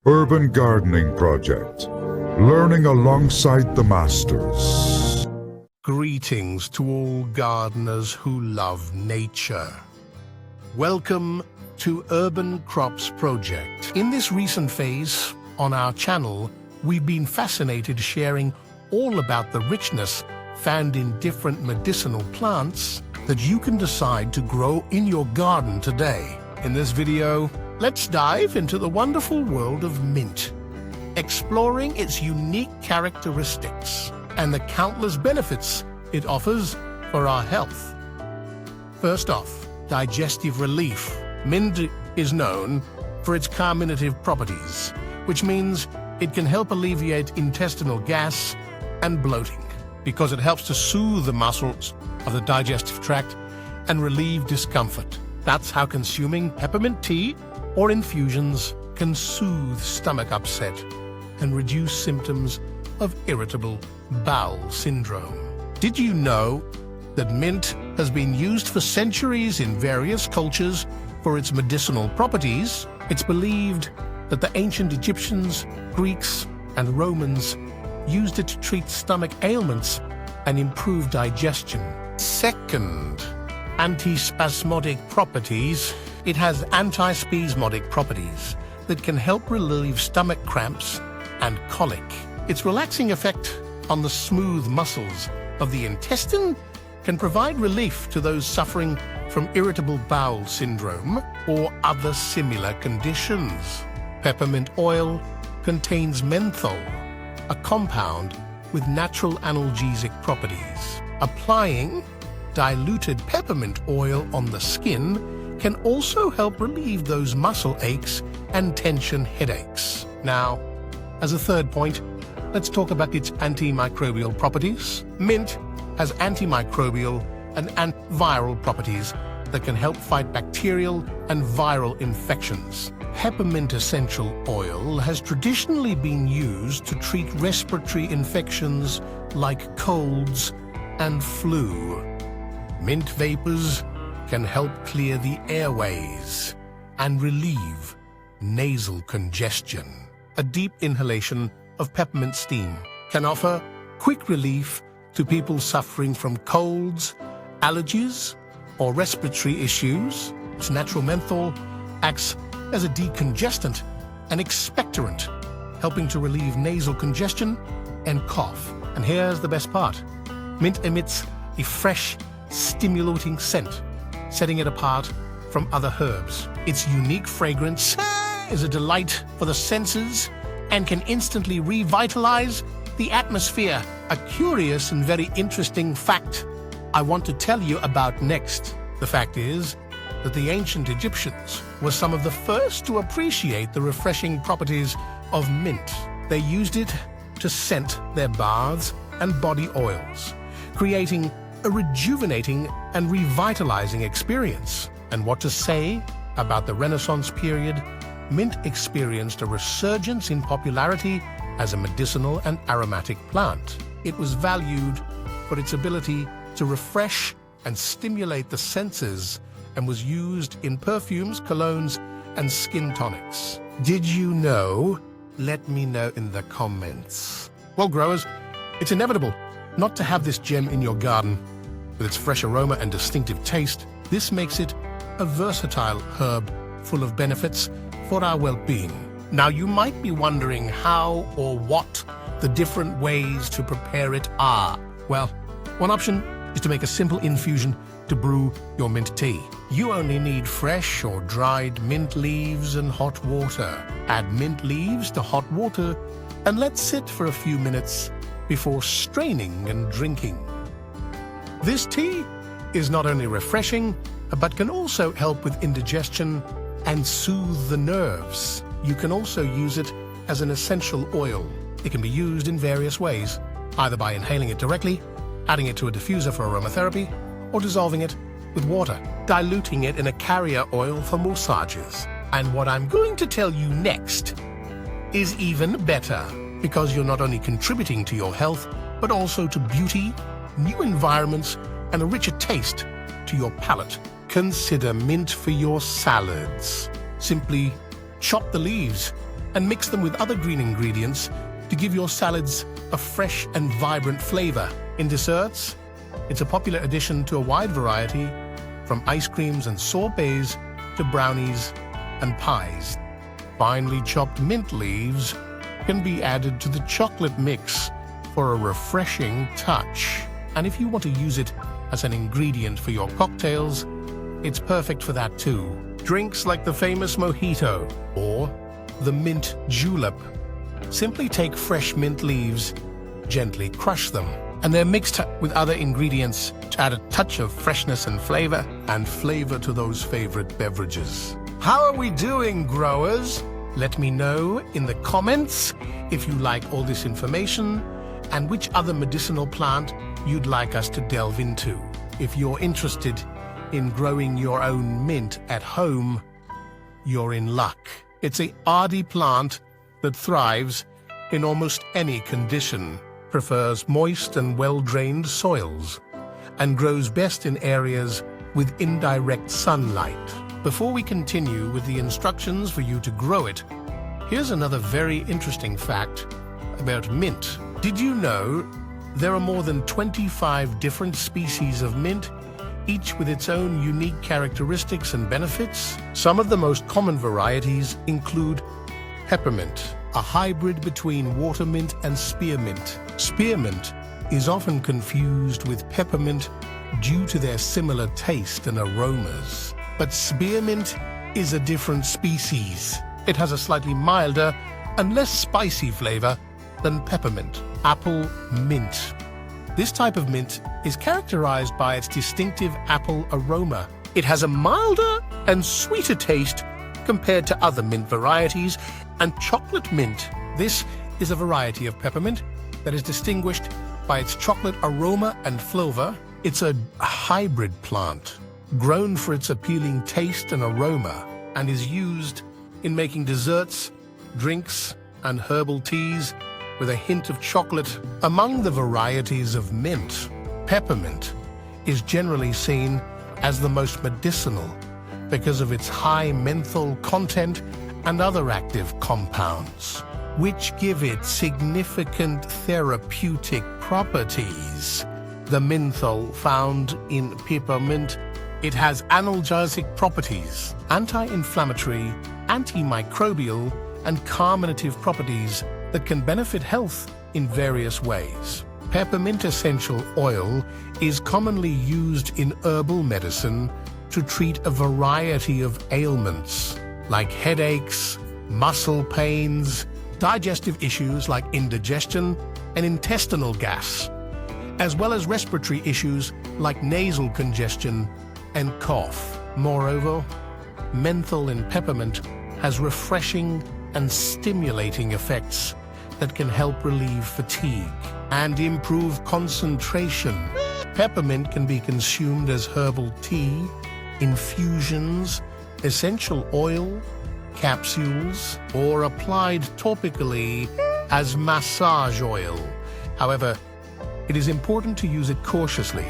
Urban Gardening Project. Learning alongside the masters. Greetings to all gardeners who love nature. Welcome to Urban Crops Project. In this recent phase on our channel, we've been fascinated sharing all about the richness found in different medicinal plants that you can decide to grow in your garden today. In this video, let's dive into the wonderful world of mint, exploring its unique characteristics and the countless benefits it offers for our health. First off, digestive relief. Mint is known for its carminative properties, which means it can help alleviate intestinal gas and bloating because it helps to soothe the muscles of the digestive tract and relieve discomfort. That's how consuming peppermint tea or infusions can soothe stomach upset and reduce symptoms of irritable bowel syndrome. Did you know that mint has been used for centuries in various cultures for its medicinal properties? It's believed that the ancient Egyptians, Greeks, and Romans used it to treat stomach ailments and improve digestion. Second, antispasmodic properties. It has antispasmodic properties that can help relieve stomach cramps and colic. Its relaxing effect on the smooth muscles of the intestine can provide relief to those suffering from irritable bowel syndrome or other similar conditions. Peppermint oil contains menthol, a compound with natural analgesic properties. Applying diluted peppermint oil on the skin can also help relieve those muscle aches and tension headaches. Now, as a third point, let's talk about its antimicrobial properties. Mint has antimicrobial and antiviral properties that can help fight bacterial and viral infections. Peppermint essential oil has traditionally been used to treat respiratory infections like colds and flu. Mint vapors can help clear the airways and relieve nasal congestion. A deep inhalation of peppermint steam can offer quick relief to people suffering from colds, allergies, or respiratory issues. Its natural menthol acts as a decongestant and expectorant, helping to relieve nasal congestion and cough. And here's the best part. Mint emits a fresh, stimulating scent, setting it apart from other herbs. Its unique fragrance is a delight for the senses and can instantly revitalize the atmosphere. A curious and very interesting fact I want to tell you about next. The fact is that the ancient Egyptians were some of the first to appreciate the refreshing properties of mint. They used it to scent their baths and body oils, creating a rejuvenating and revitalizing experience. And what to say about the Renaissance period? Mint experienced a resurgence in popularity as a medicinal and aromatic plant. It was valued for its ability to refresh and stimulate the senses and was used in perfumes, colognes, and skin tonics. Did you know? Let me know in the comments. Well, growers, it's inevitable not to have this gem in your garden. With its fresh aroma and distinctive taste, this makes it a versatile herb full of benefits for our well-being. Now, you might be wondering how or what the different ways to prepare it are. Well, one option is to make a simple infusion to brew your mint tea. You only need fresh or dried mint leaves and hot water. Add mint leaves to hot water and let sit for a few minutes before straining and drinking. This tea is not only refreshing, but can also help with indigestion and soothe the nerves. You can also use it as an essential oil. It can be used in various ways, either by inhaling it directly, adding it to a diffuser for aromatherapy, or dissolving it with water, diluting it in a carrier oil for massages. And what I'm going to tell you next is even better, because you're not only contributing to your health, but also to beauty, new environments, and a richer taste to your palate. Consider mint for your salads. Simply chop the leaves and mix them with other green ingredients to give your salads a fresh and vibrant flavor. In desserts, it's a popular addition to a wide variety, from ice creams and sorbets to brownies and pies. Finely chopped mint leaves can be added to the chocolate mix for a refreshing touch. And if you want to use it as an ingredient for your cocktails, it's perfect for that too. Drinks like the famous mojito or the mint julep simply take fresh mint leaves, gently crush them, and they're mixed with other ingredients to add a touch of freshness and flavor to those favorite beverages. How are we doing, growers? Let me know in the comments if you like all this information and which other medicinal plant you'd like us to delve into. If you're interested in growing your own mint at home, you're in luck. It's a hardy plant that thrives in almost any condition, prefers moist and well-drained soils, and grows best in areas with indirect sunlight. Before we continue with the instructions for you to grow it, here's another very interesting fact about mint. Did you know there are more than 25 different species of mint, each with its own unique characteristics and benefits? Some of the most common varieties include peppermint, a hybrid between watermint and spearmint. Spearmint is often confused with peppermint due to their similar taste and aromas. But spearmint is a different species. It has a slightly milder and less spicy flavor than peppermint. Apple mint. This type of mint is characterized by its distinctive apple aroma. It has a milder and sweeter taste compared to other mint varieties. And chocolate mint. This is a variety of peppermint that is distinguished by its chocolate aroma and flavor. It's a hybrid plant, grown for its appealing taste and aroma, and is used in making desserts, drinks, and herbal teas with a hint of chocolate. Among the varieties of mint, peppermint is generally seen as the most medicinal because of its high menthol content and other active compounds, which give it significant therapeutic properties. The menthol found in peppermint, it has analgesic properties, anti-inflammatory, antimicrobial, and carminative properties that can benefit health in various ways. Peppermint essential oil is commonly used in herbal medicine to treat a variety of ailments like headaches, muscle pains, digestive issues like indigestion and intestinal gas, as well as respiratory issues like nasal congestion and cough. Moreover, menthol in peppermint has refreshing and stimulating effects that can help relieve fatigue and improve concentration. Peppermint can be consumed as herbal tea, infusions, essential oil, capsules, or applied topically as massage oil. However, it is important to use it cautiously,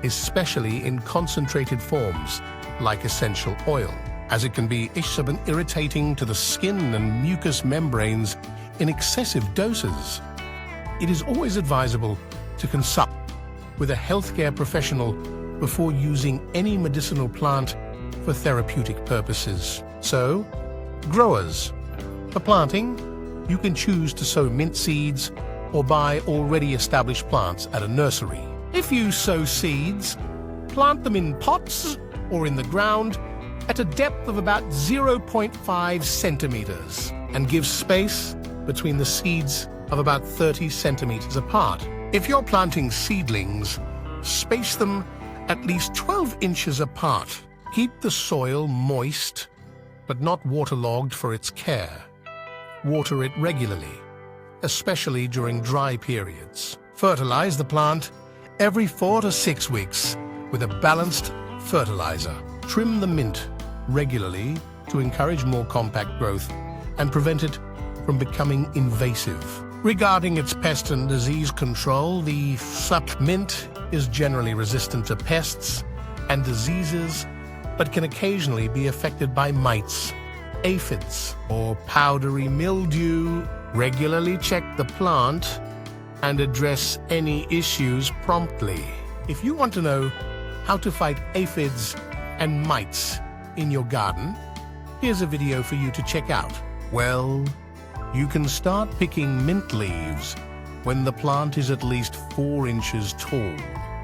especially in concentrated forms like essential oil, as it can be irritating to the skin and mucous membranes in excessive doses. It is always advisable to consult with a healthcare professional before using any medicinal plant for therapeutic purposes. So, growers, for planting, you can choose to sow mint seeds or buy already established plants at a nursery. If you sow seeds, plant them in pots or in the ground at a depth of about 0.5 centimeters and give space between the seeds of about 30 centimeters apart. If you're planting seedlings, space them at least 12 inches apart. Keep the soil moist, but not waterlogged for its care. Water it regularly, especially during dry periods. Fertilize the plant every 4 to 6 weeks with a balanced fertilizer. Trim the mint regularly to encourage more compact growth and prevent it from becoming invasive. Regarding its pest and disease control, the mint is generally resistant to pests and diseases, but can occasionally be affected by mites aphids or powdery mildew, regularly check the plant and address any issues promptly. If you want to know how to fight aphids and mites in your garden, here's a video for you to check out. Well, you can start picking mint leaves when the plant is at least 4 inches tall.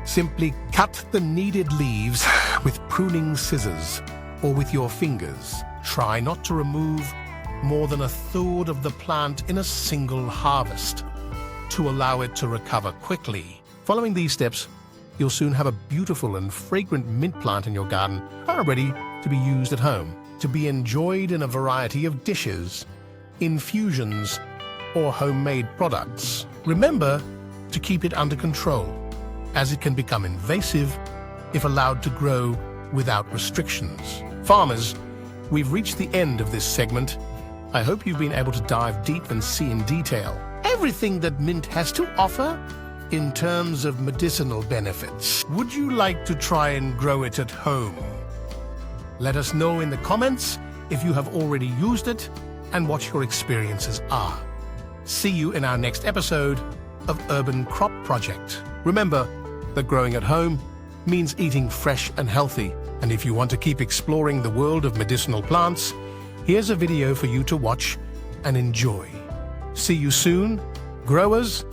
Simply cut the needed leaves with pruning scissors or with your fingers. Try not to remove more than 1/3 of the plant in a single harvest to allow it to recover quickly. Following these steps, you'll soon have a beautiful and fragrant mint plant in your garden, ready to be used at home, to be enjoyed in a variety of dishes, infusions, or homemade products. Remember to keep it under control, as it can become invasive if allowed to grow without restrictions. Farmers, we've reached the end of this segment. I hope you've been able to dive deep and see in detail everything that mint has to offer in terms of medicinal benefits. Would you like to try and grow it at home? Let us know in the comments if you have already used it and what your experiences are. See you in our next episode of Urban Crop Project. Remember that growing at home means eating fresh and healthy. And if you want to keep exploring the world of medicinal plants, here's a video for you to watch and enjoy. See you soon, growers